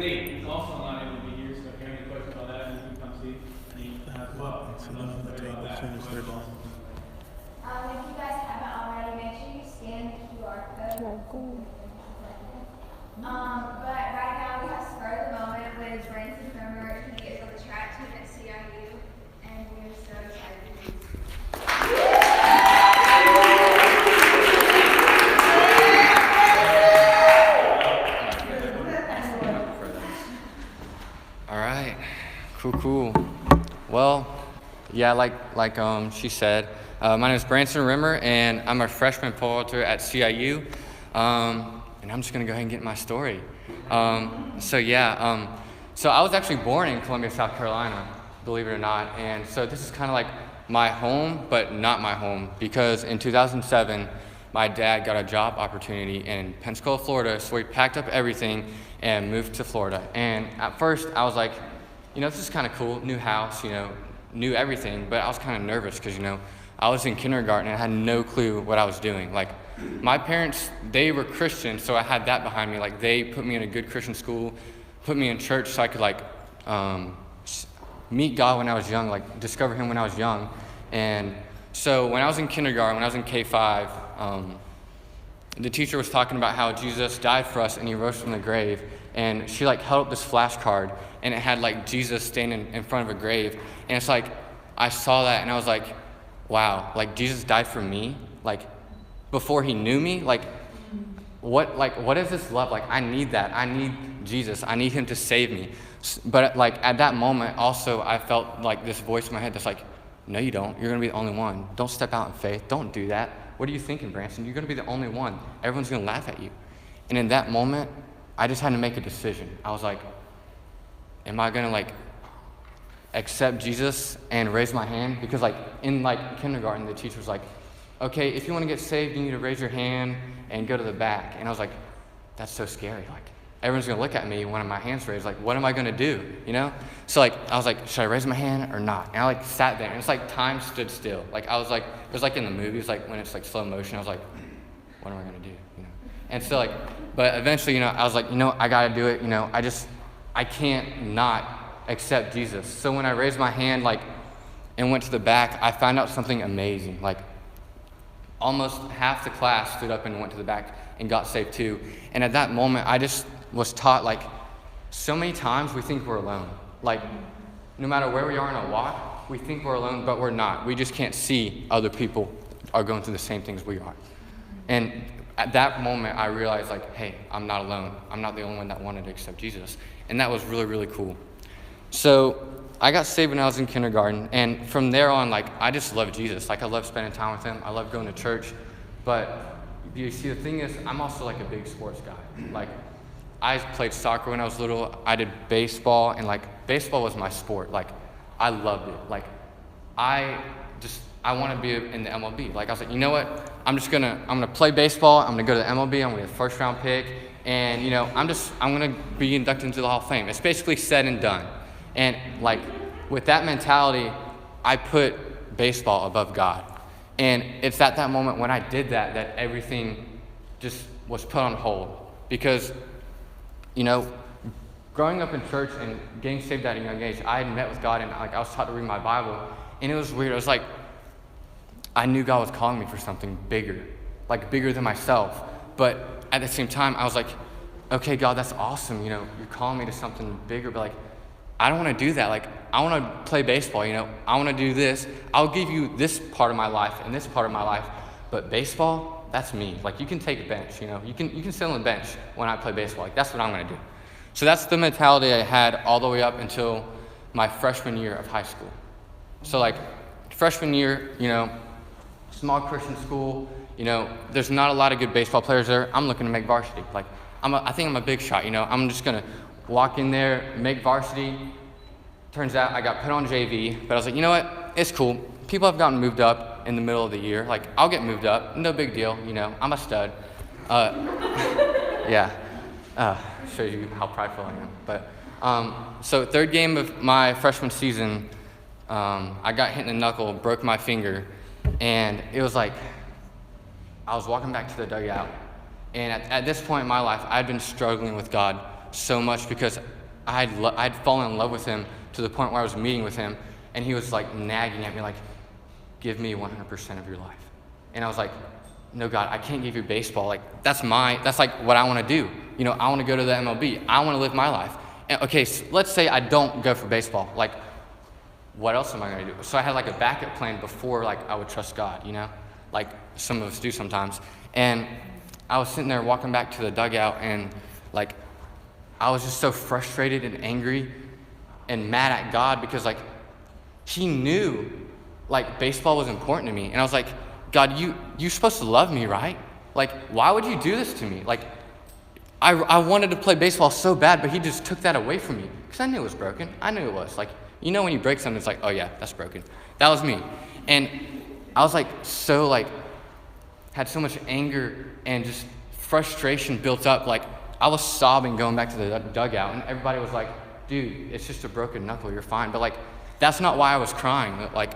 Nate is also not able to be here, so if you have any questions about that, you can come see Nate as well. If you guys haven't already, make sure you scan the QR code. But right now we have spur of the moment with Branson Firmer. He is on the track team at CIU, and we're so excited. All right, cool. Well, yeah, like she said, my name is Branson Rimmer, and I'm a freshman pole vaulter at CIU. And I'm just gonna go ahead and get my story. So I was actually born in Columbia, South Carolina, believe it or not. And so this is kind of like my home, but not my home, because in 2007, my dad got a job opportunity in Pensacola, Florida, so we packed up everything and moved to Florida. And at first, I was like, this is kind of cool, new house, new everything, but I was kind of nervous because, I was in kindergarten and I had no clue what I was doing. Like, my parents, they were Christian, so I had that behind me. Like, they put me in a good Christian school, put me in church so I could, meet God when I was young, discover Him when I was young. And so when I was in kindergarten, when I was in K-5, the teacher was talking about how Jesus died for us and He rose from the grave. And she, held up this flashcard, and it had, Jesus standing in front of a grave. And it's I saw that, and I was like, wow, Jesus died for me? Before He knew me? What is this love? I need that. I need Jesus. I need Him to save me. But at that moment, also, I felt this voice in my head that's no, you don't. You're going to be the only one. Don't step out in faith. Don't do that. What are you thinking, Branson? You're going to be the only one. Everyone's going to laugh at you. And in that moment, I just had to make a decision. I was like, am I going to accept Jesus and raise my hand? Because in kindergarten, the teacher was like, okay, if you want to get saved, you need to raise your hand and go to the back. And I was like, that's so scary. Everyone's going to look at me when my hand's raised. What am I going to do, So, I was like, should I raise my hand or not? And I, sat there, and it's time stood still. I was it was in the movies, when it's, slow motion. I was like, what am I going to do, And so, but eventually, I was like, I got to do it. I can't not accept Jesus. So when I raised my hand, and went to the back, I found out something amazing. Almost half the class stood up and went to the back and got saved too. And at that moment, I just was taught, so many times we think we're alone. No matter where we are in our walk, we think we're alone, but we're not. We just can't see other people are going through the same things we are. And at that moment, I realized, hey, I'm not alone. I'm not the only one that wanted to accept Jesus. And that was really, really cool. So I got saved when I was in kindergarten, and from there on, I just love Jesus. I love spending time with Him. I love going to church. But you see, the thing is, I'm also a big sports guy. I played soccer when I was little. I did baseball, and baseball was my sport. I loved it. I want to be in the MLB. I was like, you know what? I'm gonna play baseball. I'm gonna go to the MLB. I'm gonna be a first round pick, and I'm gonna be inducted into the Hall of Fame. It's basically said and done. And with that mentality, I put baseball above God. And it's at that moment when I did that everything just was put on hold. Because, growing up in church and getting saved at a young age, I had met with God, and I was taught to read my Bible. And it was weird. It was I knew God was calling me for something bigger, bigger than myself. But at the same time, I was like, okay, God, that's awesome. You're calling me to something bigger, but I don't want to do that. I want to play baseball, I want to do this. I'll give you this part of my life and this part of my life, but baseball, that's me. You can take a bench, you can sit on the bench when I play baseball. That's what I'm going to do. So that's the mentality I had all the way up until my freshman year of high school. So freshman year, small Christian school, there's not a lot of good baseball players there. I'm looking to make varsity. I think I'm a big shot, I'm just going to walk in there, make varsity. Turns out I got put on JV, but I was like, you know what? It's cool. People have gotten moved up in the middle of the year. I'll get moved up. No big deal. I'm a stud. Yeah. Shows you how prideful I am. But so third game of my freshman season, I got hit in the knuckle, broke my finger, and it was I was walking back to the dugout, and at this point in my life, I'd been struggling with God so much because I'd fallen in love with him to the point where I was meeting with him, and he was like nagging at me like, give me 100% of your life. And I was like, no, God, I can't give you baseball. Like, that's like what I want to do. You know, I want to go to the MLB. I want to live my life. And, okay, so let's say I don't go for baseball. Like, what else am I going to do? So I had like a backup plan before like I would trust God, you know, like some of us do sometimes. And I was sitting there walking back to the dugout, and like I was just so frustrated and angry and mad at God because like he knew like baseball was important to me. And I was like, God, you're supposed to love me, right? Like, why would you do this to me? Like, I wanted to play baseball so bad, but he just took that away from me because I knew it was broken. I knew it was. Like, you know when you break something, it's like, oh yeah, that's broken. That was me. And I was like, so like, had so much anger and just frustration built up. Like, I was sobbing going back to the dugout, and everybody was like, dude, it's just a broken knuckle, you're fine. But like, that's not why I was crying. Like,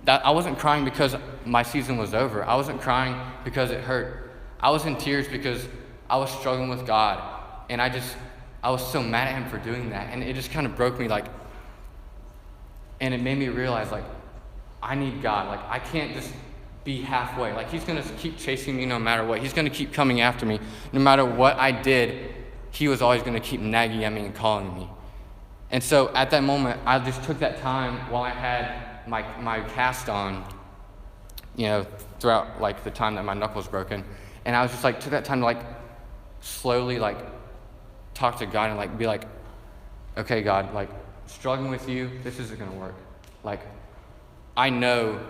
that I wasn't crying because my season was over. I wasn't crying because it hurt. I was in tears because I was struggling with God, and I was so mad at him for doing that, and it just kind of broke me, like, and it made me realize, like, I need God. Like, I can't just be halfway. Like, he's going to keep chasing me no matter what. He's going to keep coming after me. No matter what I did, he was always going to keep nagging at me and calling me. And so at that moment, I just took that time while I had my cast on, you know, throughout like the time that my knuckle was broken. And I was just like, took that time to like slowly like talk to God and like be like, okay, God, like struggling with you, this isn't gonna work. Like, I know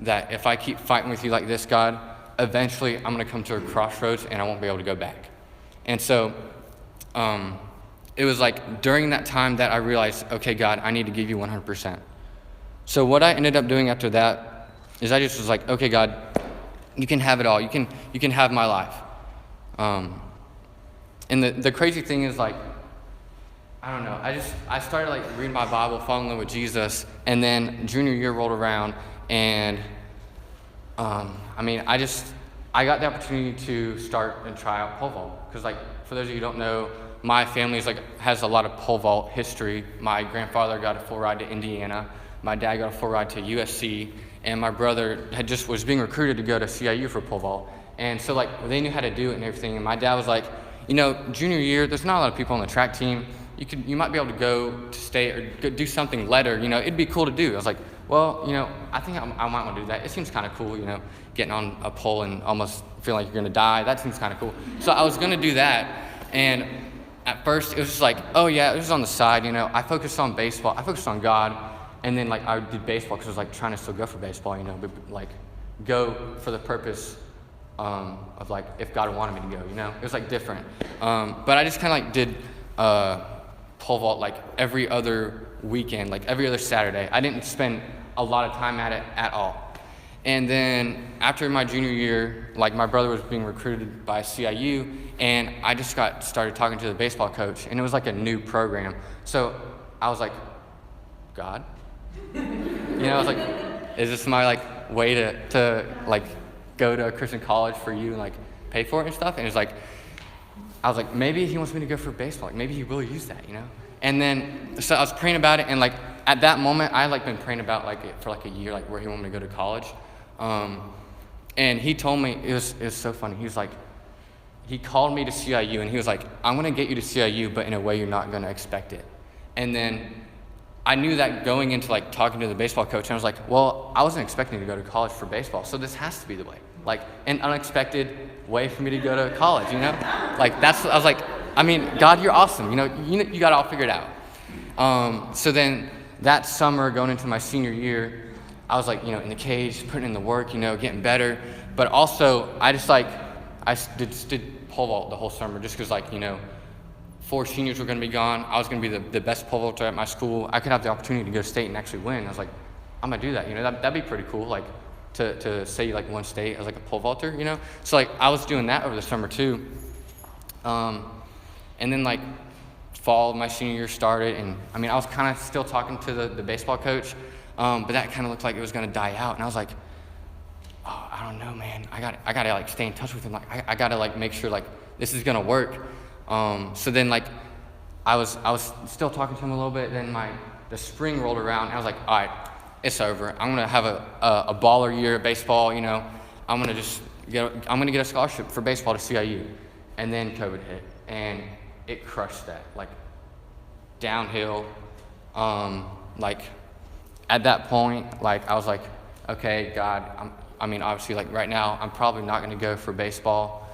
that if I keep fighting with you like this, God, eventually I'm gonna come to a crossroads and I won't be able to go back. And so it was like during that time that I realized, okay, God, I need to give you 100%. So what I ended up doing after that is I just was like, okay, God, you can have it all. You can have my life. And the crazy thing is, like, I don't know. I started like reading my Bible, falling in love with Jesus, and then junior year rolled around, and I got the opportunity to start and try out pole vault because, like, for those of you who don't know, my family has a lot of pole vault history. My grandfather got a full ride to Indiana. My dad got a full ride to USC, and my brother was being recruited to go to CIU for pole vault. And so like they knew how to do it and everything. And my dad was like, you know, junior year, there's not a lot of people on the track team. You might be able to go to state or go do something later. You know, it'd be cool to do. I was like, well, you know, I think I might want to do that. It seems kind of cool, you know, getting on a pole and almost feeling like you're gonna die. That seems kind of cool. So I was gonna do that, and at first it was just like, oh yeah, it was on the side. You know, I focused on baseball. I focused on God. And then, like, I did baseball because I was, like, trying to still go for baseball, you know, but, like, go for the purpose of, like, if God wanted me to go, you know. It was, like, different. But I just kind of, like, did pole vault, like, every other weekend, like, every other Saturday. I didn't spend a lot of time at it at all. And then after my junior year, like, my brother was being recruited by CIU, and I just started talking to the baseball coach, and it was, like, a new program. So I was like, God? You know, I was like, is this my like way to like go to a Christian college for you and like pay for it and stuff? And it was like, I was like, maybe he wants me to go for baseball. Like maybe he will use that, you know? And then so I was praying about it, and like at that moment I had like been praying about like it for like a year, like where he wanted me to go to college. And he told me, it was so funny. He was like, he called me to CIU and he was like, I'm gonna get you to CIU, but in a way you're not gonna expect it. And then I knew that going into like talking to the baseball coach, and I was like, well, I wasn't expecting to go to college for baseball, so this has to be the way. Like an unexpected way for me to go to college, you know? Like I was like, I mean, God, you're awesome. You got it all figured out. So then that summer going into my senior year, I was like, you know, in the cage, putting in the work, you know, getting better. But also I did pole vault the whole summer just because, like, you know, 4 seniors were going to be gone. I was going to be the best pole vaulter at my school. I could have the opportunity to go to state and actually win. I was like, I'm going to do that. You know, that'd be pretty cool, like, to say, like, one state as, like, a pole vaulter, you know? So, like, I was doing that over the summer, too. And then, like, fall of my senior year started, and, I mean, I was kind of still talking to the baseball coach, but that kind of looked like it was going to die out. And I was like, oh, I don't know, man. I got to, like, stay in touch with him. Like, I got to, like, make sure, like, this is going to work. So then, like, I was still talking to him a little bit. Then the spring rolled around, and I was like, all right, it's over. I'm gonna have a baller year at baseball. You know, I'm gonna get a scholarship for baseball to CIU. And then COVID hit, and it crushed that, like, downhill. Like, at that point, like, I was like, okay, God, obviously, like, right now, I'm probably not going to go for baseball.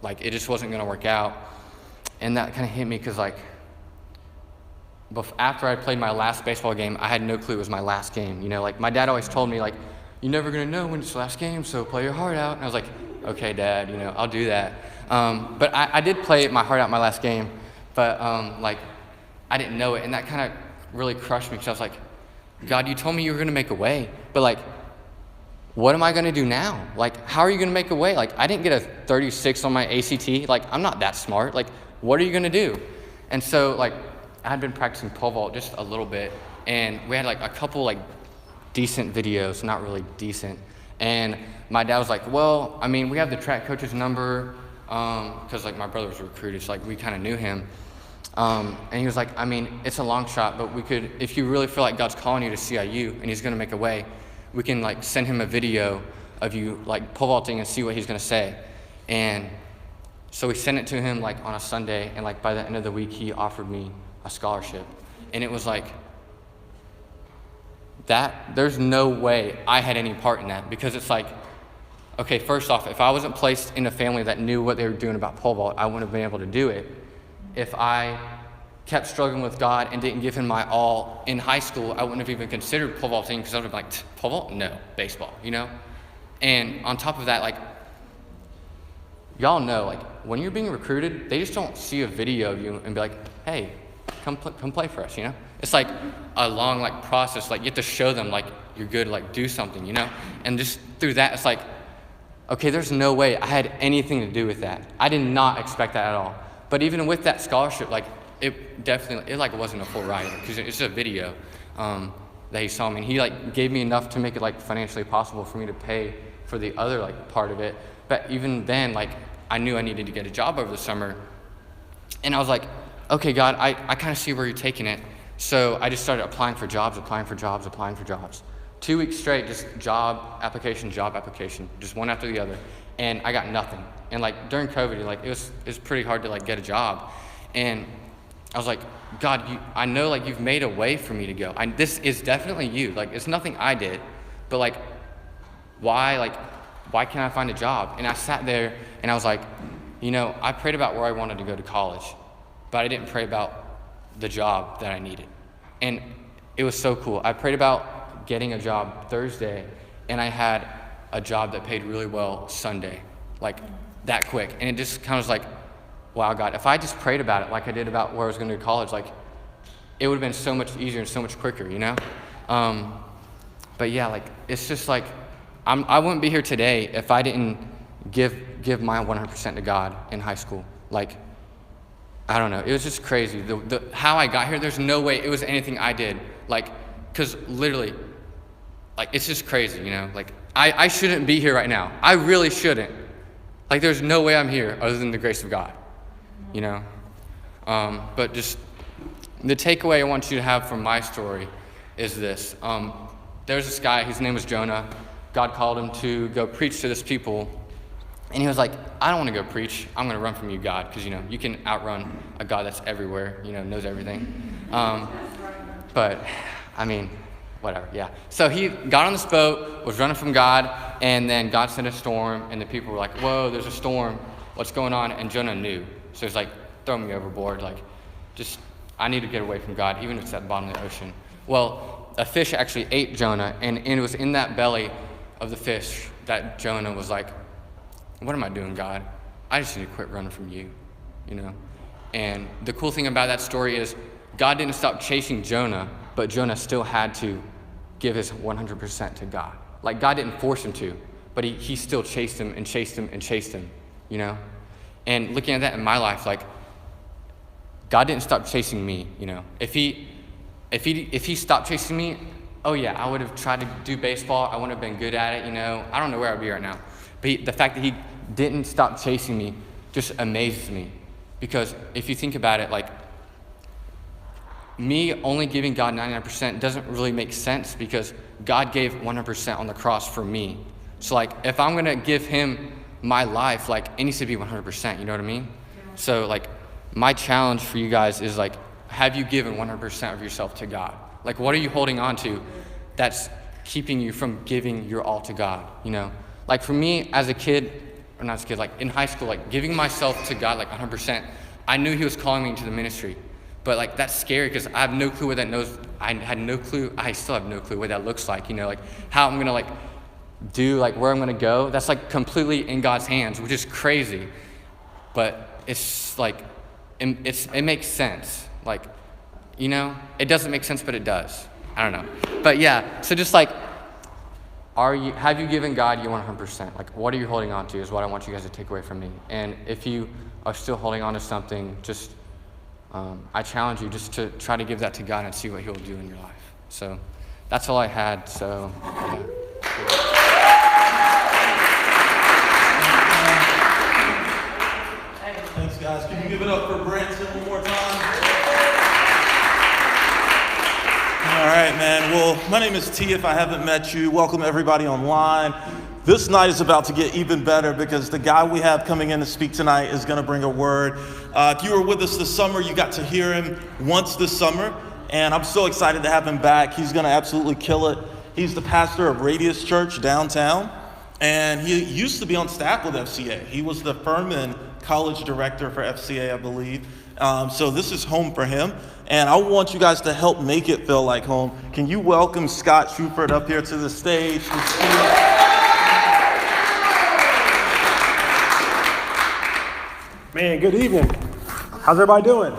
Like, it just wasn't going to work out. And that kind of hit me because, like, after I played my last baseball game, I had no clue it was my last game. You know, like, my dad always told me, like, you're never going to know when it's the last game, so play your heart out. And I was like, okay, Dad, you know, I'll do that. But I did play my heart out my last game, but, like, I didn't know it. And that kind of really crushed me because I was like, God, you told me you were going to make a way, but, like, what am I going to do now? Like, how are you going to make a way? Like, I didn't get a 36 on my ACT. Like, I'm not that smart. Like, what are you going to do? And so, like, I had been practicing pole vault just a little bit, and we had, like, a couple, like, decent videos, not really decent. And my dad was like, well, I mean, we have the track coach's number, because, like, my brother was recruited, so, like, we kind of knew him. And he was like, I mean, it's a long shot, but we could, if you really feel like God's calling you to CIU and he's going to make a way, we can, like, send him a video of you, like, pole vaulting and see what he's going to say. And so we sent it to him, like, on a Sunday, and, like, by the end of the week, he offered me a scholarship. And it was like, there's no way I had any part in that, because it's like, okay, first off, if I wasn't placed in a family that knew what they were doing about pole vault, I wouldn't have been able to do it. If I kept struggling with God and didn't give him my all in high school, I wouldn't have even considered pole vaulting, because I would have been like, pole vault? No, baseball, you know? And on top of that, like, y'all know, like, when you're being recruited, they just don't see a video of you and be like, hey, come play for us, you know? It's like a long, like, process. Like, you have to show them, like, you're good, like, do something, you know? And just through that, it's like, okay, there's no way I had anything to do with that. I did not expect that at all. But even with that scholarship, like, it definitely, like, wasn't a full ride, because it's a video that he saw me. And he, like, gave me enough to make it, like, financially possible for me to pay for the other, like, part of it. But even then, like, I knew I needed to get a job over the summer. And I was like, okay, God, I kind of see where you're taking it. So I just started applying for jobs. 2 weeks straight, just job application, just one after the other. And I got nothing. And, like, during COVID, like, it was pretty hard to, like, get a job. And I was like, God, I know, like, you've made a way for me to go. This is definitely you. Like, it's nothing I did. But, like, why can't I find a job? And I sat there and I was like, you know, I prayed about where I wanted to go to college, but I didn't pray about the job that I needed. And it was so cool. I prayed about getting a job Thursday, and I had a job that paid really well Sunday, like, that quick. And it just kind of was like, wow, God, if I just prayed about it like I did about where I was going to go to college, like, it would have been so much easier and so much quicker, you know? But yeah, like, it's just like, I wouldn't be here today if I didn't give my 100% to God in high school. Like, I don't know, it was just crazy. How I got here, there's no way it was anything I did. Like, because literally, like, it's just crazy, you know? Like, I shouldn't be here right now. I really shouldn't. Like, there's no way I'm here other than the grace of God, you know? But just the takeaway I want you to have from my story is this. There's this guy, his name was Jonah. God called him to go preach to this people. And he was like, I don't want to go preach. I'm going to run from you, God, because, you know, you can outrun a God that's everywhere, you know, knows everything. But, I mean, whatever, yeah. So he got on this boat, was running from God, and then God sent a storm, and the people were like, whoa, there's a storm. What's going on? And Jonah knew. So he's like, throw me overboard. Like, just, I need to get away from God, even if it's at the bottom of the ocean. Well, a fish actually ate Jonah, and it was in that belly of the fish that Jonah was like, what am I doing, God? I just need to quit running from you, you know? And the cool thing about that story is God didn't stop chasing Jonah, but Jonah still had to give his 100% to God. Like, God didn't force him to, but he still chased him and chased him and chased him, you know? And looking at that in my life, like, God didn't stop chasing me, you know? If he stopped chasing me, oh yeah, I would have tried to do baseball. I wouldn't have been good at it, you know? I don't know where I'd be right now. But the fact that he didn't stop chasing me just amazes me. Because if you think about it, like, me only giving God 99% doesn't really make sense because God gave 100% on the cross for me. So, like, if I'm going to give him my life, like, it needs to be 100%, you know what I mean? So, like, my challenge for you guys is, like, have you given 100% of yourself to God? Like, what are you holding on to that's keeping you from giving your all to God, you know? Like, for me, as a kid, or not as a kid, like, in high school, like, giving myself to God, like, 100%, I knew he was calling me into the ministry. But, like, that's scary because I have no clue what that knows. I had no clue. I still have no clue what that looks like, you know, like, how I'm going to, like, do, like, where I'm going to go. That's, like, completely in God's hands, which is crazy. But it's, like, it makes sense. Like, you know, it doesn't make sense, but it does. I don't know. But, yeah, so just, like, have you given God your 100%? Like, what are you holding on to is what I want you guys to take away from me. And if you are still holding on to something, just I challenge you just to try to give that to God and see what he'll do in your life. So that's all I had. So, yeah. Thanks, guys. Can you give it up for Branson one more time? All right, man. Well, my name is T. If I haven't met you, welcome everybody online. This night is about to get even better because the guy we have coming in to speak tonight is going to bring a word. If you were with us this summer, you got to hear him once this summer, and I'm so excited to have him back. He's going to absolutely kill it. He's the pastor of Radius Church downtown, and he used to be on staff with FCA. He was the Furman College Director for FCA, I believe. So this is home for him, and I want you guys to help make it feel like home. Can you welcome Scott Shuford up here to the stage? Man, good evening. How's everybody doing?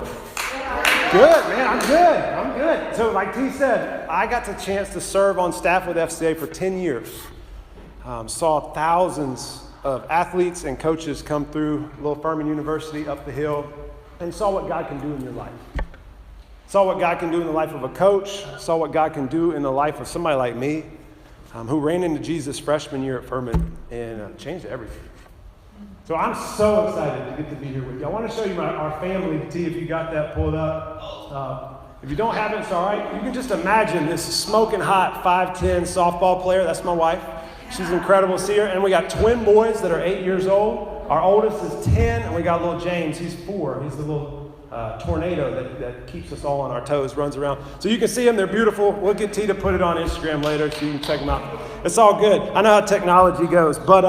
Good, man. I'm good. So like T said, I got the chance to serve on staff with FCA for 10 years. Saw thousands of athletes and coaches come through Little Furman University up the hill and saw what God can do in your life. Saw what God can do in the life of a coach. Saw what God can do in the life of somebody like me who ran into Jesus freshman year at Furman and changed everything. So I'm so excited to get to be here with you. I want to show you our family, T, if you got that pulled up. If you don't have it, it's all right. You can just imagine this smoking hot 5'10" softball player. That's my wife. She's incredible to see her. And we got twin boys that are 8 years old. Our oldest is 10, and we got little James. He's 4. He's the little tornado that keeps us all on our toes, runs around. So you can see them. They're beautiful. We'll get T to put it on Instagram later so you can check them out. It's all good. I know how technology goes. But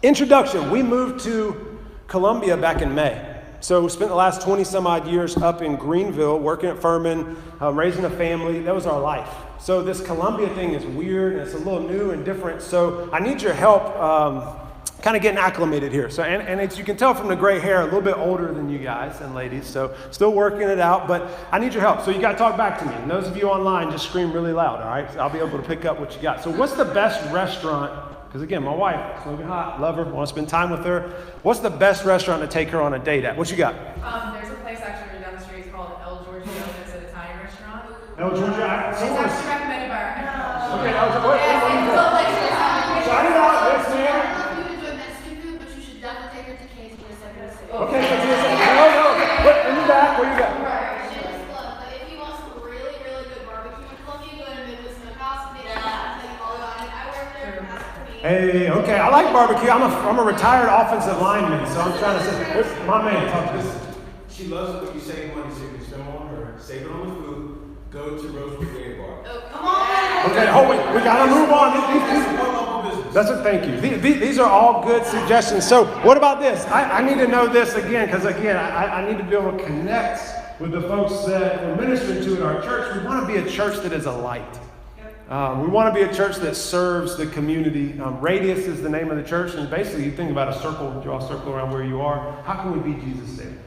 introduction. We moved to Columbia back in May. So we spent the last 20 some odd years up in Greenville, working at Furman, raising a family. That was our life. So this Columbia thing is weird and it's a little new and different. So I need your help kind of getting acclimated here. So and as you can tell from the gray hair, a little bit older than you guys and ladies. So still working it out, but I need your help. So you got to talk back to me. And those of you online, just scream really loud, all right? So I'll be able to pick up what you got. So what's the best restaurant? Because again, my wife, smoking hot, love her, want to spend time with her. What's the best restaurant to take her on a date at? What you got? There's a place actually right down the street. It's called El Giorgio. It's an Italian restaurant. El Giorgio? It's actually recommended by our head coach. Okay, what do you got? So I didn't know this, man. I don't know if you enjoy Mexican food, but you should definitely take her to K's for a second city. Okay, no. What, in the back, what you got? Shameless plug, but if you want some really, really good barbecue in Columbia, go to Midwest Smokehouse. They should tell you all about it. I work there for past 20 years. Hey, okay, I like barbecue. I'm a retired offensive lineman, so I'm trying to say, my man, talk to this. She loves it when you save money, so you can spend more on her. Save it on the food. Go to Rosewood Dairy Bar. Oh, come on! Okay, hold wait, we gotta move on. Support local business. That's it, thank you. These are all good suggestions. So what about this? I need to know this again, because again, I need to be able to connect with the folks that we're ministering to in our church. We want to be a church that is a light. We want to be a church that serves the community. Radius is the name of the church, and basically you think about a circle, draw a circle around where you are. How can we be Jesus there?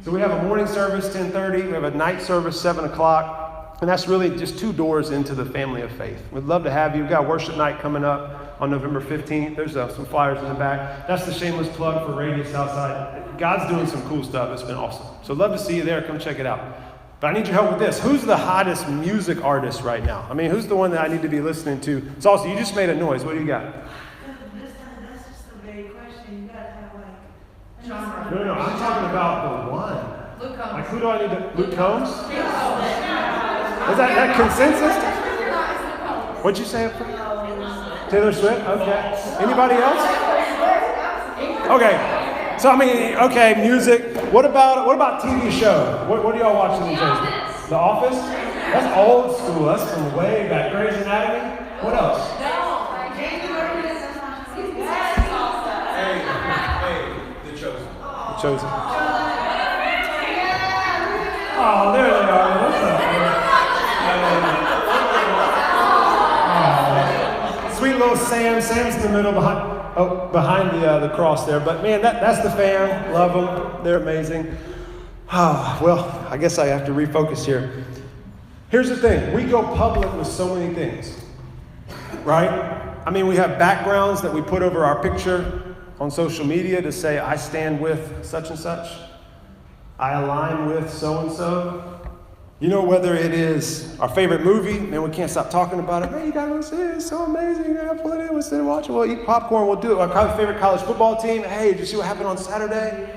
So we have a morning service, 10:30. We have a night service, 7 o'clock. And that's really just 2 doors into the family of faith. We'd love to have you. We've got worship night coming up on November 15th. There's some flyers in the back. That's the shameless plug for Radius outside. God's doing some cool stuff. It's been awesome. So love to see you there. Come check it out. But I need your help with this. Who's the hottest music artist right now? I mean, who's the one that I need to be listening to? It's also, you just made a noise. What do you got? That's just a vague question. You gotta have like Genre. No, I'm talking about the one. Luke Combs. Like, who do I need to? Luke Combs? Is that consensus? What'd you say? Taylor Swift? Okay. Anybody else? Okay. So, I mean, okay, music. What about TV show? What are y'all watching these days? The Office? That's old school. That's from way back. Grey's Anatomy? What else? The Chosen. The Chosen. Oh, there they are. What's up? Sweet little Sam. Sam's in the middle behind the cross there. But man, that's the fam. Love them. They're amazing. Well, I guess I have to refocus here. Here's the thing. We go public with so many things, right? I mean, we have backgrounds that we put over our picture on social media to say, I stand with such and such. I align with so-and-so. You know, whether it is our favorite movie, man, we can't stop talking about it. Man, you gotta go see it. It's so amazing. You gotta pull it in. We'll sit and watch it. We'll eat popcorn. We'll do it. Our favorite college football team. Hey, did you see what happened on Saturday?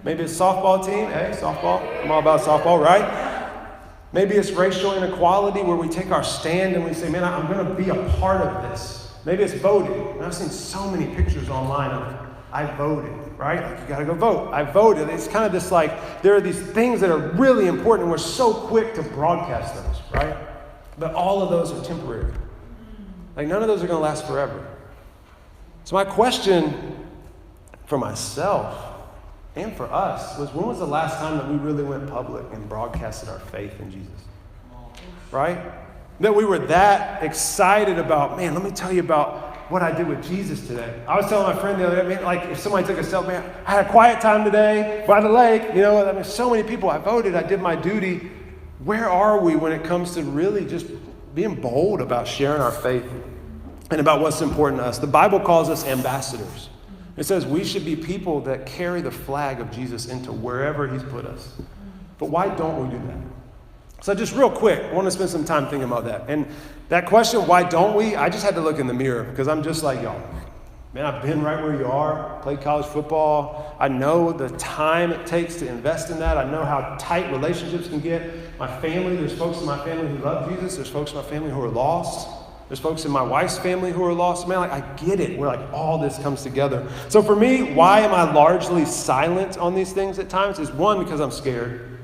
Maybe it's softball team. Hey, softball. I'm all about softball, right? Maybe it's racial inequality where we take our stand and we say, man, I'm going to be a part of this. Maybe it's voting. And I've seen so many pictures online of I voted, right? Like, you got to go vote. I voted. It's kind of this like, there are these things that are really important and we're so quick to broadcast those, right? But all of those are temporary. Like, none of those are going to last forever. So my question for myself and for us was, when was the last time that we really went public and broadcasted our faith in Jesus? Right? That we were that excited about, man, let me tell you about what I did with Jesus today. I was telling my friend the other day, man, like if somebody took a selfie, man, I had a quiet time today by the lake, you know, I mean, so many people, I voted, I did my duty. Where are we when it comes to really just being bold about sharing our faith and about what's important to us? The Bible calls us ambassadors. It says we should be people that carry the flag of Jesus into wherever he's put us. But why don't we do that? So just real quick, I want to spend some time thinking about that. And that question, why don't we? I just had to look in the mirror because I'm just like y'all. Man, I've been right where you are, played college football. I know the time it takes to invest in that. I know how tight relationships can get. My family, there's folks in my family who love Jesus. There's folks in my family who are lost. There's folks in my wife's family who are lost. Man, like, I get it. We're like, all this comes together. So for me, why am I largely silent on these things at times? Is one, because I'm scared,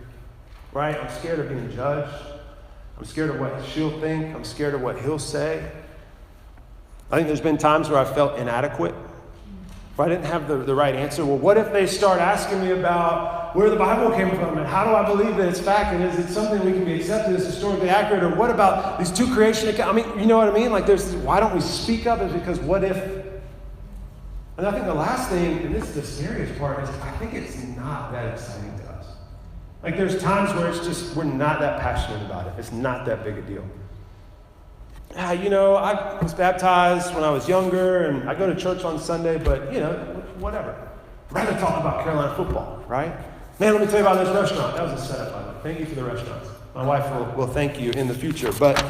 right? I'm scared of being judged. I'm scared of what she'll think. I'm scared of what he'll say. I think there's been times where I felt inadequate. If I didn't have the right answer, well, what if they start asking me about where the Bible came from and how do I believe that it's fact and is it something we can be accepted as historically accurate, or what about these two creation accounts? I mean, you know what I mean? Like why don't we speak up? Is because what if? And I think the last thing, and this is the scariest part, is I think it's not that exciting to us. Like there's times where it's just, we're not that passionate about it. It's not that big a deal. You know, I was baptized when I was younger, and I go to church on Sunday, but, you know, whatever. I'd rather talk about Carolina football, right? Man, let me tell you about this restaurant. That was a setup, by the way. Thank you for the restaurants. My wife will thank you in the future. But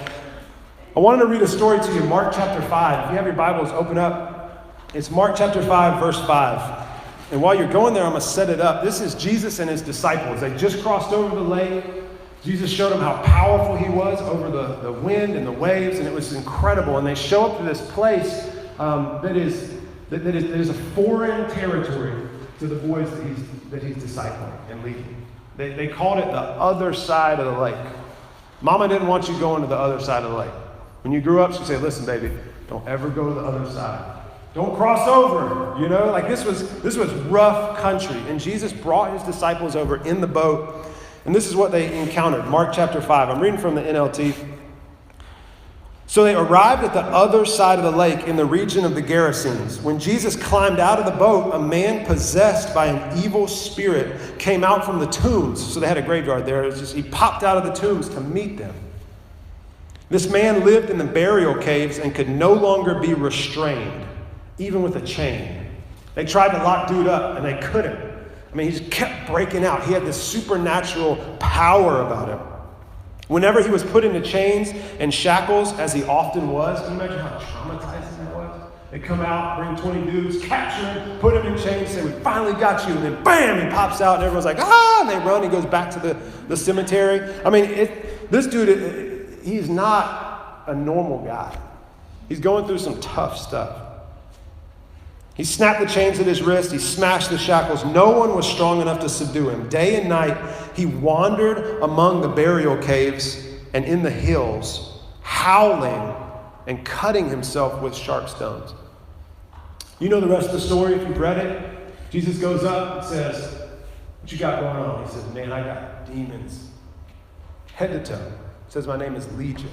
I wanted to read a story to you, Mark chapter 5. If you have your Bibles, open up. It's Mark chapter 5, verse 5. And while you're going there, I'm going to set it up. This is Jesus and his disciples. They just crossed over the lake. Jesus showed them how powerful he was over the wind and the waves, and it was incredible. And they show up to this place that is a foreign territory to the boys that he's discipling and leading. They called it the other side of the lake. Mama didn't want you going to the other side of the lake. When you grew up, she'd say, listen, baby, don't ever go to the other side. Don't cross over, you know? Like this was rough country. And Jesus brought his disciples over in the boat. And this is what they encountered. Mark chapter 5. I'm reading from the NLT. So they arrived at the other side of the lake in the region of the Gerasenes. When Jesus climbed out of the boat, a man possessed by an evil spirit came out from the tombs. So they had a graveyard there. He popped out of the tombs to meet them. This man lived in the burial caves and could no longer be restrained, even with a chain. They tried to lock dude up and they couldn't. I mean, he just kept breaking out. He had this supernatural power about him. Whenever he was put into chains and shackles, as he often was, can you imagine how traumatizing that was? They come out, bring 20 dudes, capture him, put him in chains, say, we finally got you. And then bam, he pops out and everyone's like, ah, and they run. He goes back to the cemetery. I mean, this dude, he's not a normal guy. He's going through some tough stuff. He snapped the chains at his wrist. He smashed the shackles. No one was strong enough to subdue him. Day and night, he wandered among the burial caves and in the hills, howling and cutting himself with sharp stones. You know the rest of the story if you've read it. Jesus goes up and says, what you got going on? He says, man, I got demons. Head to toe. He says, my name is Legion.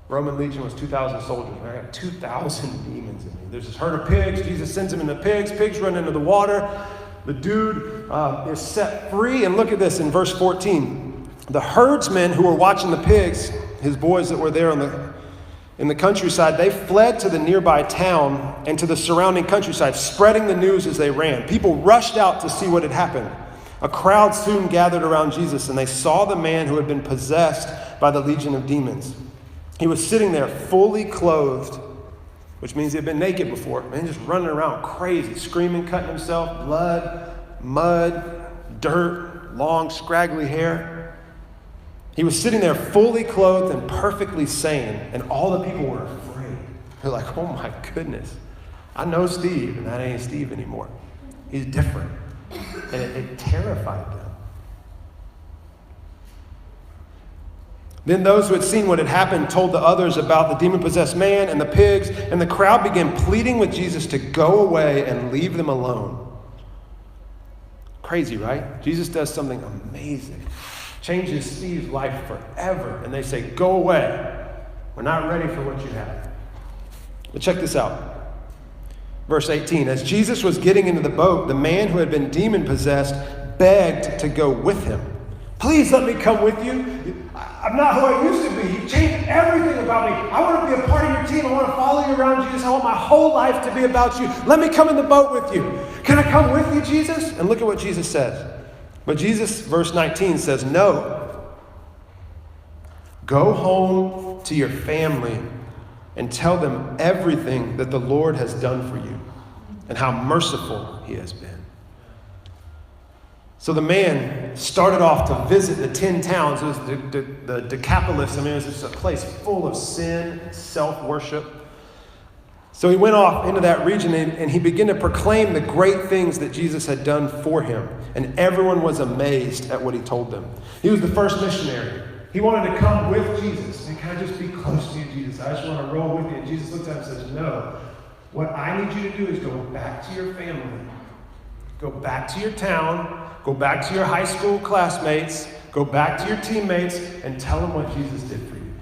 Roman legion was 2,000 soldiers. I got 2,000 demons in me. There's this herd of pigs. Jesus sends them into pigs. Pigs run into the water. The dude is set free. And look at this in verse 14. The herdsmen who were watching the pigs, his boys that were there in the countryside, they fled to the nearby town and to the surrounding countryside, spreading the news as they ran. People rushed out to see what had happened. A crowd soon gathered around Jesus, and they saw the man who had been possessed by the legion of demons. He was sitting there fully clothed, which means he had been naked before, man, just running around crazy, screaming, cutting himself, blood, mud, dirt, long, scraggly hair. He was sitting there fully clothed and perfectly sane, and all the people were afraid. They're like, oh my goodness, I know Steve, and that ain't Steve anymore. He's different. And it terrified them. Then those who had seen what had happened told the others about the demon-possessed man and the pigs, and the crowd began pleading with Jesus to go away and leave them alone. Crazy, right? Jesus does something amazing. Changes Steve's life forever. And they say, go away. We're not ready for what you have. But check this out. Verse 18. As Jesus was getting into the boat, the man who had been demon-possessed begged to go with him. Please let me come with you. I'm not who I used to be. You changed everything about me. I want to be a part of your team. I want to follow you around, Jesus. I want my whole life to be about you. Let me come in the boat with you. Can I come with you, Jesus? And look at what Jesus says. But Jesus, verse 19, says, no. Go home to your family and tell them everything that the Lord has done for you and how merciful he has been. So the man started off to visit the 10 towns. It was the Decapolis. I mean, it was just a place full of sin, self-worship. So he went off into that region and he began to proclaim the great things that Jesus had done for him. And everyone was amazed at what he told them. He was the first missionary. He wanted to come with Jesus. And can I just be close to you, Jesus? I just want to roll with you. And Jesus looked at him and says, no. What I need you to do is go back to your family. Go back to your town. Go back to your high school classmates. Go back to your teammates and tell them what Jesus did for you.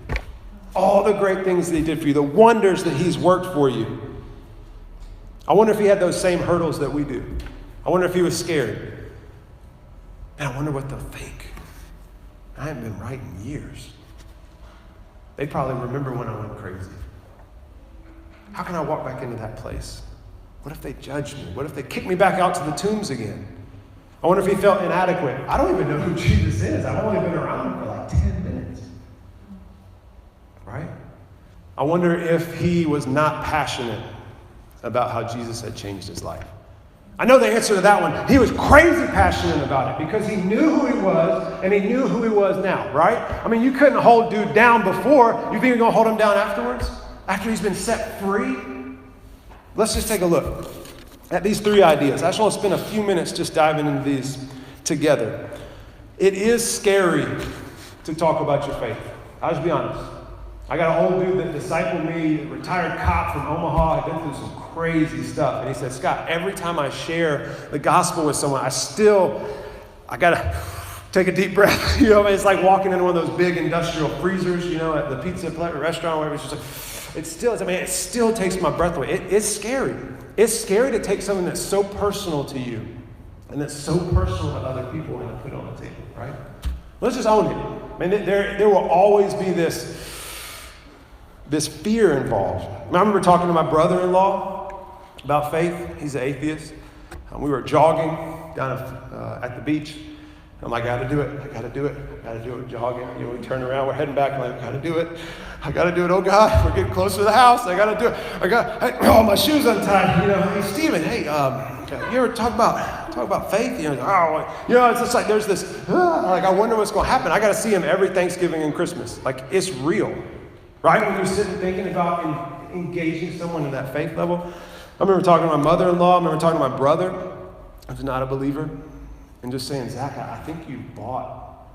All the great things that he did for you. The wonders that he's worked for you. I wonder if he had those same hurdles that we do. I wonder if he was scared. Man, I wonder what they'll think. I haven't been right in years. They probably remember when I went crazy. How can I walk back into that place? What if they judge me? What if they kick me back out to the tombs again? I wonder if he felt inadequate. I don't even know who Jesus is. I've only been around him for like 10 minutes. Right? I wonder if he was not passionate about how Jesus had changed his life. I know the answer to that one. He was crazy passionate about it because he knew who he was and he knew who he was now, right? I mean, you couldn't hold dude down before. You think you're going to hold him down afterwards? After he's been set free? Let's just take a look at these 3 ideas. I just want to spend a few minutes just diving into these together. It is scary to talk about your faith. I'll just be honest. I got an old dude that discipled me, a retired cop from Omaha. I've been through some crazy stuff. And he said, Scott, every time I share the gospel with someone, I got to take a deep breath. You know, it's like walking into one of those big industrial freezers, you know, at the pizza restaurant or whatever. It's just like, it still takes my breath away. It's scary. It's scary to take something that's so personal to you and that's so personal to other people and to put it on the table, right? Let's just own it. I mean, there will always be this fear involved. I remember talking to my brother-in-law about faith. He's an atheist. We were jogging down at the beach. I'm like, I gotta do it. Jogging. We turn around, we're heading back. I'm like, I gotta do it. Oh God, we're getting close to the house. I gotta do it. My shoes untied. Hey Steven, hey, you ever talk about faith? It's just like there's this, like I wonder what's gonna happen. I gotta see him every Thanksgiving and Christmas. Like it's real, right? When you're sitting thinking about engaging someone in that faith level. I remember talking to my mother-in-law. I remember talking to my brother, who's not a believer. And just saying, Zach, I think you bought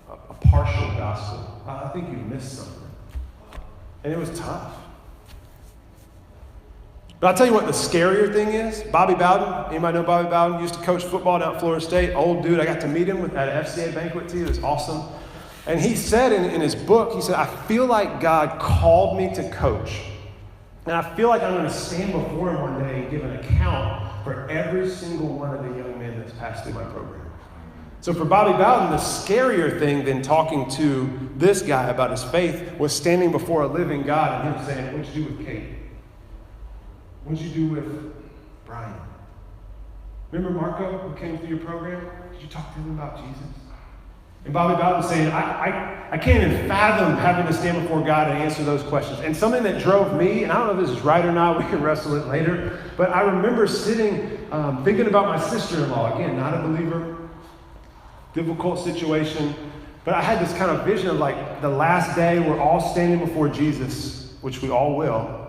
a partial gospel. I think you missed something. And it was tough. But I'll tell you what the scarier thing is. Bobby Bowden, anybody know Bobby Bowden? Used to coach football down at Florida State. Old dude, I got to meet him at an FCA banquet too. It was awesome. And he said in his book, he said, I feel like God called me to coach. And I feel like I'm going to stand before him one day and give an account for every single one of the young men that's passed through my program. So for Bobby Bowden, the scarier thing than talking to this guy about his faith was standing before a living God and him saying, what'd you do with Kate? What'd you do with Brian? Remember Marco who came through your program? Did you talk to him about Jesus? And Bobby Bowden saying, I can't even fathom having to stand before God and answer those questions. And something that drove me, and I don't know if this is right or not, we can wrestle it later, but I remember sitting, thinking about my sister-in-law. Again, not a believer, difficult situation, but I had this kind of vision of like the last day we're all standing before Jesus, which we all will.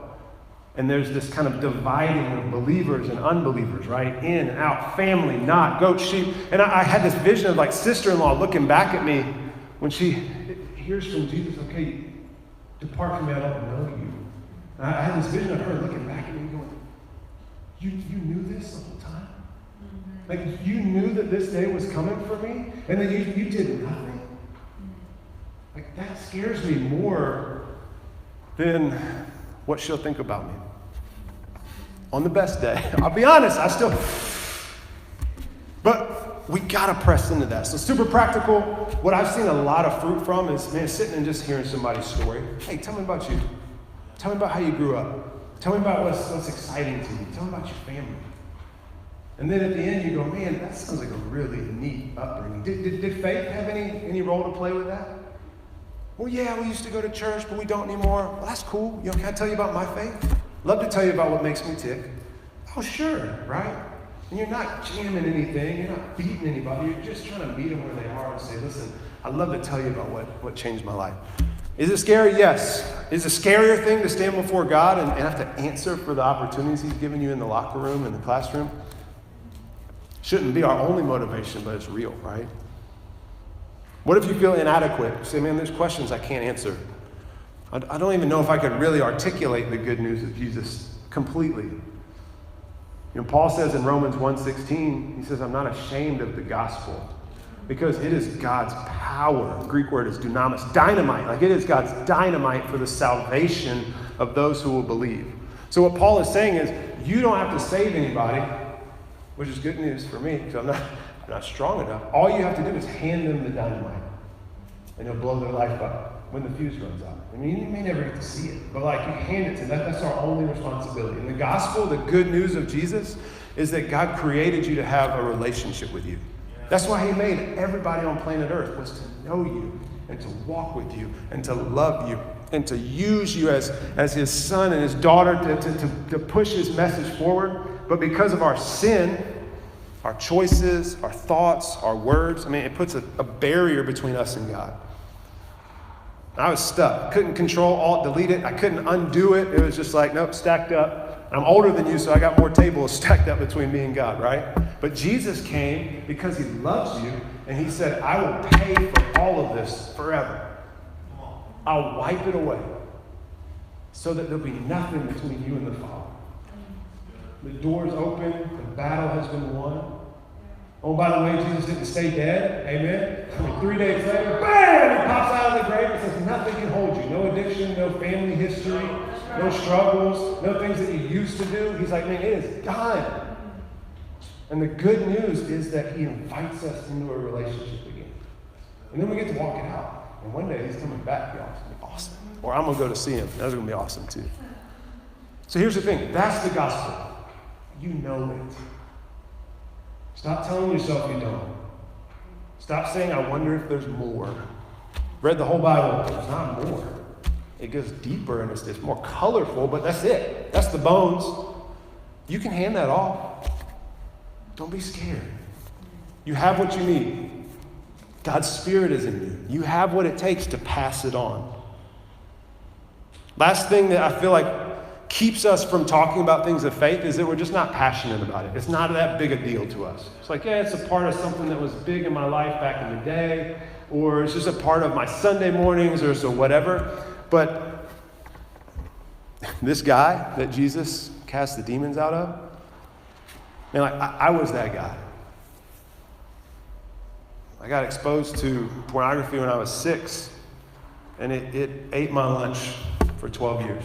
And there's this kind of dividing of believers and unbelievers, right? In and out, family, not, goat, sheep. And I had this vision of like sister-in-law looking back at me when she hears from Jesus, okay, depart from me, I don't know you. And I had this vision of her looking back at me going, you knew this the whole time? Like you knew that this day was coming for me? And then you did nothing? Like that scares me more than what she'll think about me. On the best day. I'll be honest, but we gotta press into that. So super practical, what I've seen a lot of fruit from is, man, sitting and just hearing somebody's story. Hey, tell me about you. Tell me about how you grew up. Tell me about what's exciting to you. Tell me about your family. And then at the end you go, man, that sounds like a really neat upbringing. Did faith have any role to play with that? Well, yeah, we used to go to church, but we don't anymore. Well, that's cool. Can I tell you about my faith? Love to tell you about what makes me tick. Oh, sure, right? And you're not jamming anything. You're not beating anybody. You're just trying to meet them where they are and say, listen, I'd love to tell you about what changed my life. Is it scary? Yes. Is it a scarier thing to stand before God and have to answer for the opportunities he's given you in the locker room, in the classroom? Shouldn't be our only motivation, but it's real, right? What if you feel inadequate? You say, man, there's questions I can't answer. I don't even know if I could really articulate the good news of Jesus completely. Paul says in Romans 1:16, he says, I'm not ashamed of the gospel because it is God's power. The Greek word is dunamis, dynamite. Like it is God's dynamite for the salvation of those who will believe. So what Paul is saying is, you don't have to save anybody, which is good news for me because I'm not strong enough. All you have to do is hand them the dynamite and you'll blow their life up when the fuse runs out. I mean, you may never get to see it, but like you hand it to them. That's our only responsibility. And the gospel, the good news of Jesus, is that God created you to have a relationship with you. That's why he made everybody on planet Earth, was to know you and to walk with you and to love you and to use you as his son and his daughter to push his message forward. But because of our sin, our choices, our thoughts, our words, it puts a barrier between us and God. I was stuck. Couldn't control, alt, delete it. I couldn't undo it. It was just like, nope, stacked up. I'm older than you, so I got more tables stacked up between me and God, right? But Jesus came because he loves you, and he said, I will pay for all of this forever. I'll wipe it away so that there'll be nothing between you and the Father. The door's open. The battle has been won. Oh, by the way, Jesus didn't stay dead. Amen. 3 days later, bam! He pops out of the grave and says, nothing can hold you. No addiction, no family history, no struggles, no things that you used to do. He's like, man, it is done. And the good news is that he invites us into a relationship again. And then we get to walk it out. And one day he's coming back, y'all. It's going to be awesome. Or I'm going to go to see him. That's going to be awesome too. So here's the thing. That's the gospel. You know it. Stop telling yourself you don't. Stop saying, I wonder if there's more. Read the whole Bible. There's not more. It goes deeper and it's more colorful, but that's it. That's the bones. You can hand that off. Don't be scared. You have what you need. God's Spirit is in you. You have what it takes to pass it on. Last thing that I feel like keeps us from talking about things of faith is that we're just not passionate about it. It's not that big a deal to us. It's like, yeah, it's a part of something that was big in my life back in the day, or it's just a part of my Sunday mornings or so whatever. But this guy that Jesus cast the demons out of, man, like I was that guy. I got exposed to pornography when I was 6, and it ate my lunch for 12 years.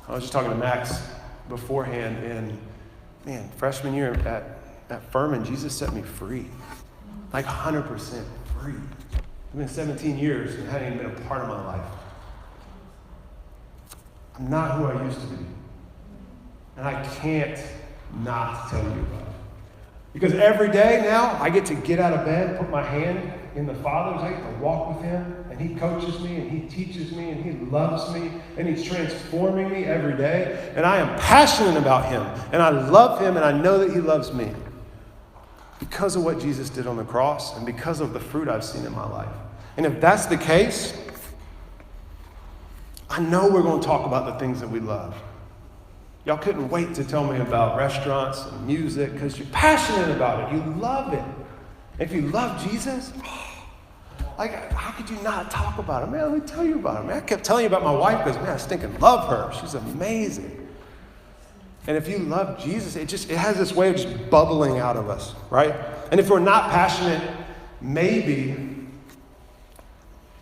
I was just talking to Max beforehand, and man, freshman year at Furman, Jesus set me free. Like 100% free. It's been 17 years and it hadn't even been a part of my life. I'm not who I used to be. And I can't not tell you about it. Because every day now, I get to get out of bed, put my hand in the Father's, I get to walk with Him, and He coaches me, and He teaches me, and He loves me, and He's transforming me every day. And I am passionate about Him, and I love Him, and I know that He loves me. Because of what Jesus did on the cross, and because of the fruit I've seen in my life. And if that's the case, I know we're going to talk about the things that we love. Y'all couldn't wait to tell me about restaurants and music because you're passionate about it. You love it. If you love Jesus, like, how could you not talk about it? Man, let me tell you about it. Man, I kept telling you about my wife because, man, I stinking love her. She's amazing. And if you love Jesus, it has this way of just bubbling out of us, right? And if we're not passionate, maybe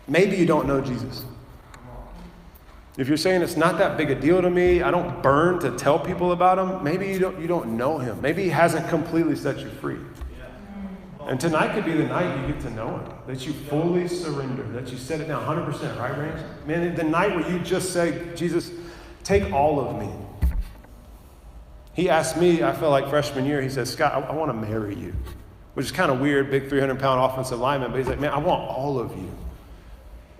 you don't know Jesus. If you're saying it's not that big a deal to me, I don't burn to tell people about Him, maybe you don't know Him. Maybe He hasn't completely set you free. And tonight could be the night you get to know Him, that you fully surrender, that you set it down 100%, right, Rance? Man, the night where you just say, Jesus, take all of me. He asked me, I felt like freshman year, he said, Scott, I want to marry you. Which is kind of weird, big 300-pound offensive lineman, but he's like, man, I want all of you.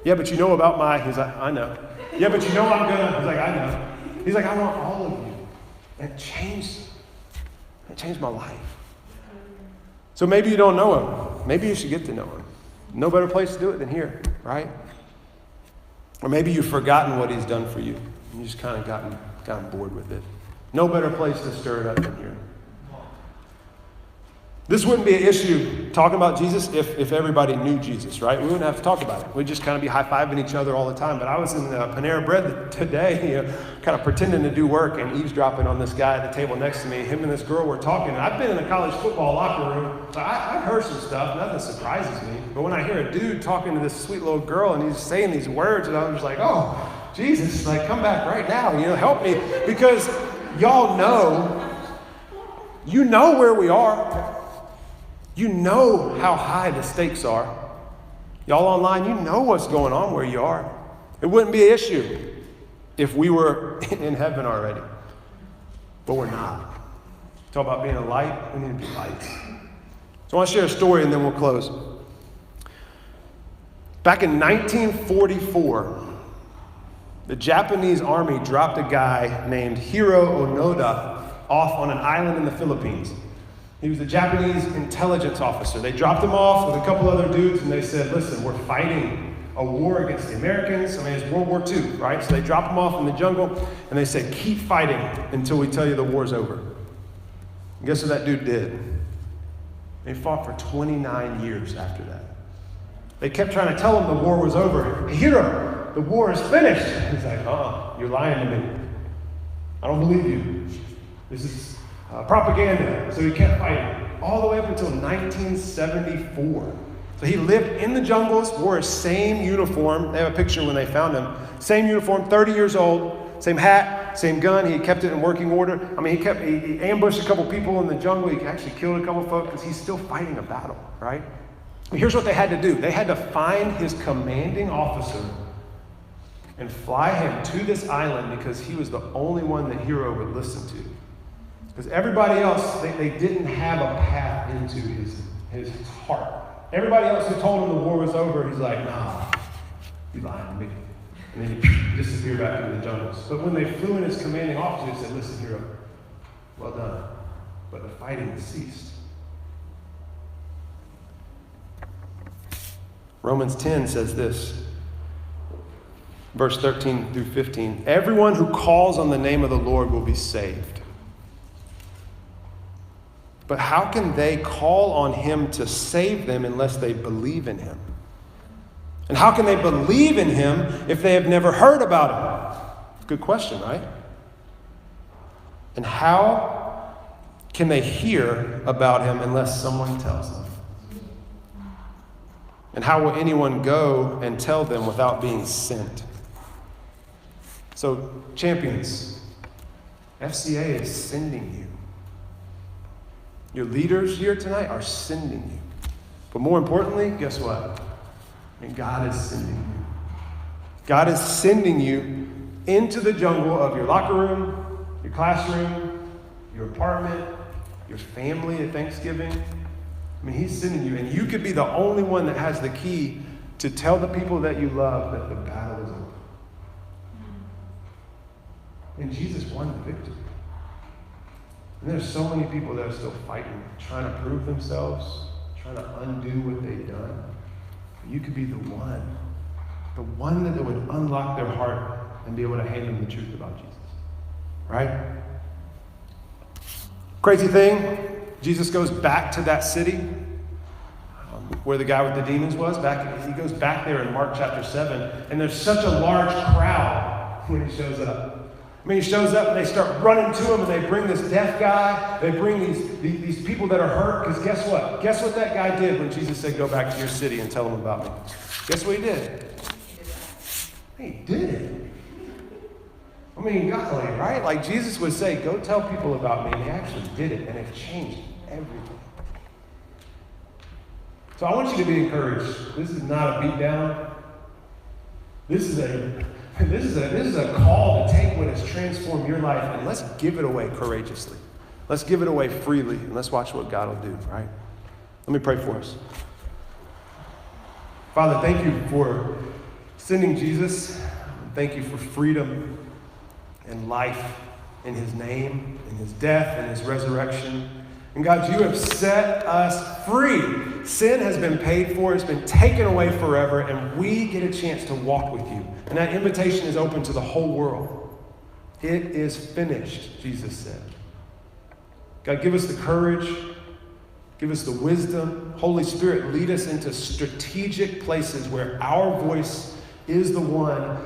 Yeah, but you know about he's like, I know. Yeah, but you know I'm gonna, he's like, I know. He's like, I want all of you. And it changed my life. So maybe you don't know Him. Maybe you should get to know Him. No better place to do it than here, right? Or maybe you've forgotten what He's done for you. And you just kind of gotten bored with it. No better place to stir it up than here. This wouldn't be an issue talking about Jesus if everybody knew Jesus, right? We wouldn't have to talk about it. We'd just kind of be high-fiving each other all the time. But I was in Panera Bread today, kind of pretending to do work and eavesdropping on this guy at the table next to me. Him and this girl were talking. And I've been in a college football locker room. So I've heard some stuff. Nothing surprises me. But when I hear a dude talking to this sweet little girl and he's saying these words, and I'm just like, oh, Jesus, like, come back right now. Help me. Because y'all you know where we are. You know how high the stakes are. Y'all online, you know what's going on where you are. It wouldn't be an issue if we were in heaven already. But we're not. Talk about being a light, we need to be lights. So I want to share a story and then we'll close. Back in 1944, the Japanese army dropped a guy named Hiro Onoda off on an island in the Philippines. He was a Japanese intelligence officer. They dropped him off with a couple other dudes and they said, listen, we're fighting a war against the Americans. I mean, it's World War II, right? So they dropped him off in the jungle and they said, keep fighting until we tell you the war's over. And guess what that dude did? He fought for 29 years after that. They kept trying to tell him the war was over. Hero, the war is finished. He's like, you're lying to me. I don't believe you. This is propaganda. So he kept fighting all the way up until 1974. So he lived in the jungles, wore his same uniform. They have a picture when they found him. Same uniform, 30 years old, same hat, same gun. He kept it in working order. I mean, he ambushed a couple people in the jungle. He actually killed a couple folks because he's still fighting a battle, right? But here's what they had to do. They had to find his commanding officer and fly him to this island because he was the only one that Hiro would listen to. Because everybody else, they didn't have a path into his heart. Everybody else who told him the war was over, he's like, nah, you lying to me. And then he disappeared back into the jungles. But when they flew in his commanding officer, he said, listen, hero, well done. But the fighting ceased. Romans 10 says this, verse 13 through 15. Everyone who calls on the name of the Lord will be saved. But how can they call on him to save them unless they believe in him? And how can they believe in him if they have never heard about him? Good question, right? And how can they hear about him unless someone tells them? And how will anyone go and tell them without being sent? So, champions, FCA is sending you. Your leaders here tonight are sending you. But more importantly, guess what? And God is sending you. God is sending you into the jungle of your locker room, your classroom, your apartment, your family at Thanksgiving. I mean, he's sending you, and you could be the only one that has the key to tell the people that you love that the battle is over. And Jesus won the victory. And there's so many people that are still fighting, trying to prove themselves, trying to undo what they've done. But you could be the one that would unlock their heart and be able to hand them the truth about Jesus. Right? Crazy thing, Jesus goes back to that city where the guy with the demons was. He goes back there in Mark chapter 7, and there's such a large crowd when he shows up. I mean, he shows up and they start running to him, and they bring this deaf guy. They bring these people that are hurt, because guess what? Guess what that guy did when Jesus said, go back to your city and tell them about me? Guess what he did? He did it. I mean, golly, right? Like Jesus would say, go tell people about me. And he actually did it, and it changed everything. So I want you to be encouraged. This is not a beat down. This is a call to take what has transformed your life, and let's give it away courageously. Let's give it away freely, and let's watch what God will do, right? Let me pray for us. Father, thank you for sending Jesus. Thank you for freedom and life in his name, in his death, and his resurrection. And God, you have set us free. Sin has been paid for, it's been taken away forever, and we get a chance to walk with you. And that invitation is open to the whole world. It is finished, Jesus said. God, give us the courage, give us the wisdom. Holy Spirit, lead us into strategic places where our voice is the one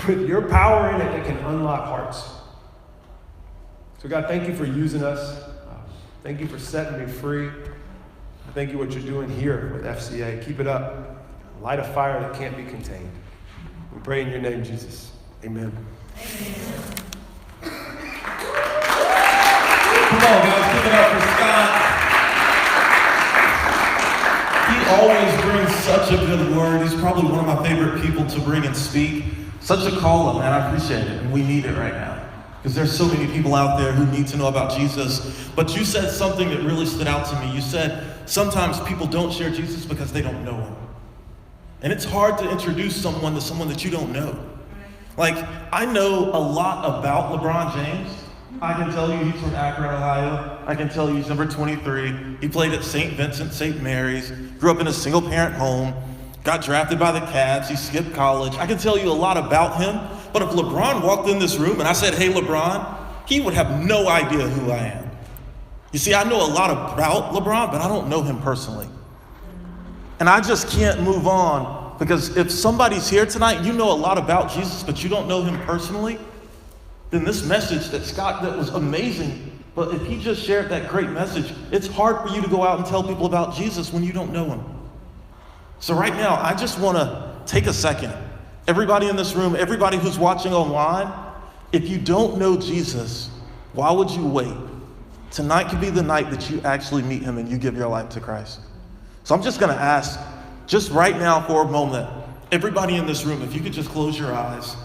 with your power in it that can unlock hearts. So God, thank you for using us. Thank you for setting me free. Thank you what you're doing here with FCA. Keep it up. Light a fire that can't be contained. We pray in your name, Jesus. Amen. Come on, guys. Give it up for Scott. He always brings such a good word. He's probably one of my favorite people to bring and speak. Such a call, man. I appreciate it. And we need it right now. Because there's so many people out there who need to know about Jesus. But you said something that really stood out to me. You said sometimes people don't share Jesus because they don't know him. And it's hard to introduce someone to someone that you don't know. Like, I know a lot about LeBron James. I can tell you he's from Akron, Ohio. I can tell you he's number 23. He played at St. Vincent, St. Mary's, grew up in a single-parent home, got drafted by the Cavs, he skipped college. I can tell you a lot about him. But if LeBron walked in this room and I said, hey, LeBron, he would have no idea who I am. You see, I know a lot about LeBron, but I don't know him personally. And I just can't move on, because if somebody's here tonight, you know a lot about Jesus, but you don't know him personally, then this message that was amazing, but if he just shared that great message, it's hard for you to go out and tell people about Jesus when you don't know him. So right now, I just want to take a second. Everybody in this room, everybody who's watching online, if you don't know Jesus, why would you wait? Tonight could be the night that you actually meet him and you give your life to Christ. So I'm just going to ask, just right now for a moment, everybody in this room, if you could just close your eyes.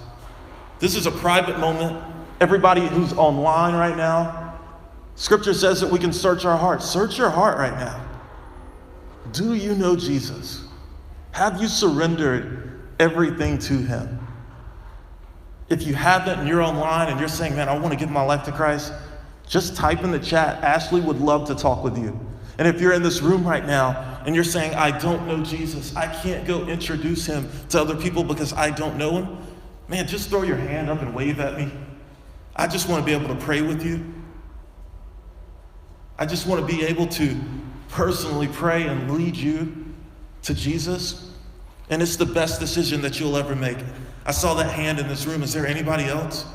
This is a private moment. Everybody who's online right now, Scripture says that we can search our hearts. Search your heart right now. Do you know Jesus? Have you surrendered everything to him? If you haven't and you're online and you're saying, man, I want to give my life to Christ, just type in the chat. Ashley would love to talk with you. And if you're in this room right now and you're saying, I don't know Jesus, I can't go introduce him to other people because I don't know him, man, just throw your hand up and wave at me. I just want to be able to pray with you. I just want to be able to personally pray and lead you to Jesus. And it's the best decision that you'll ever make. I saw that hand in this room. Is there anybody else?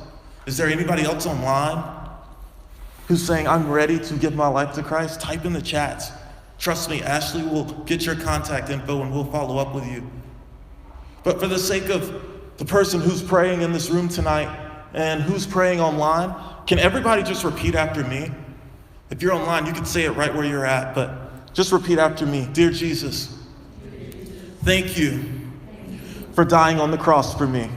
Is there anybody else online who's saying, I'm ready to give my life to Christ? Type in the chats. Trust me, Ashley will get your contact info and we'll follow up with you. But for the sake of the person who's praying in this room tonight and who's praying online, can everybody just repeat after me? If you're online, you can say it right where you're at, but just repeat after me. Dear Jesus, thank you for dying on the cross for me.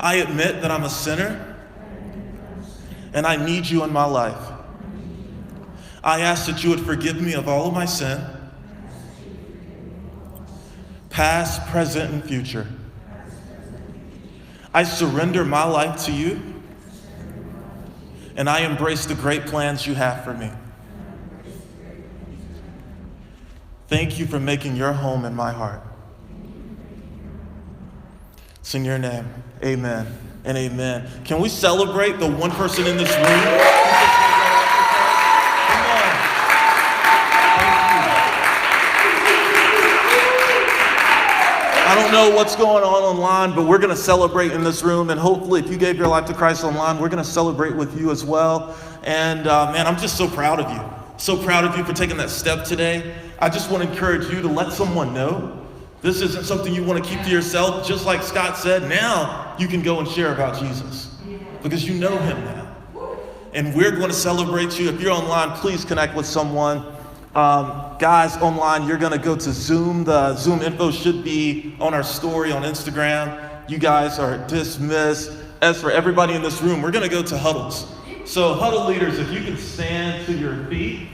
I admit that I'm a sinner and I need you in my life. I ask that you would forgive me of all of my sin, past, present, and future. I surrender my life to you, and I embrace the great plans you have for me. Thank you for making your home in my heart. It's in your name. Amen and amen. Can we celebrate the one person in this room? I don't know what's going on online, but we're going to celebrate in this room. And hopefully, if you gave your life to Christ online, we're going to celebrate with you as well. And man, I'm just so proud of you. So proud of you for taking that step today. I just want to encourage you to let someone know. This isn't something you want to keep to yourself. Just like Scott said, now you can go and share about Jesus because you know him now. And we're going to celebrate you. If you're online, please connect with someone. Guys online, you're going to go to Zoom. The Zoom info should be on our story on Instagram. You guys are dismissed. As for everybody in this room, we're going to go to huddles. So huddle leaders, if you can stand to your feet.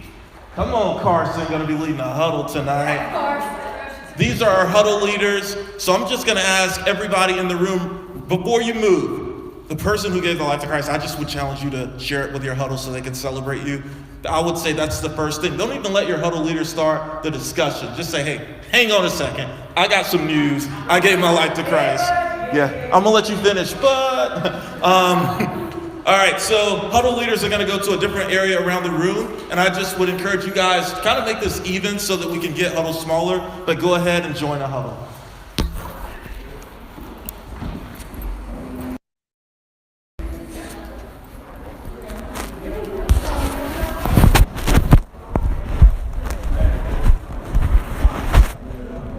Come on, Carson, going to be leading a huddle tonight. These are our huddle leaders. So I'm just going to ask everybody in the room, before you move, the person who gave their life to Christ, I just would challenge you to share it with your huddle so they can celebrate you. I would say that's the first thing. Don't even let your huddle leader start the discussion. Just say, hey, hang on a second. I got some news. I gave my life to Christ. Yeah, I'm going to let you finish, but... all right, so huddle leaders are going to go to a different area around the room, and I just would encourage you guys to kind of make this even so that we can get huddles smaller, but go ahead and join a huddle.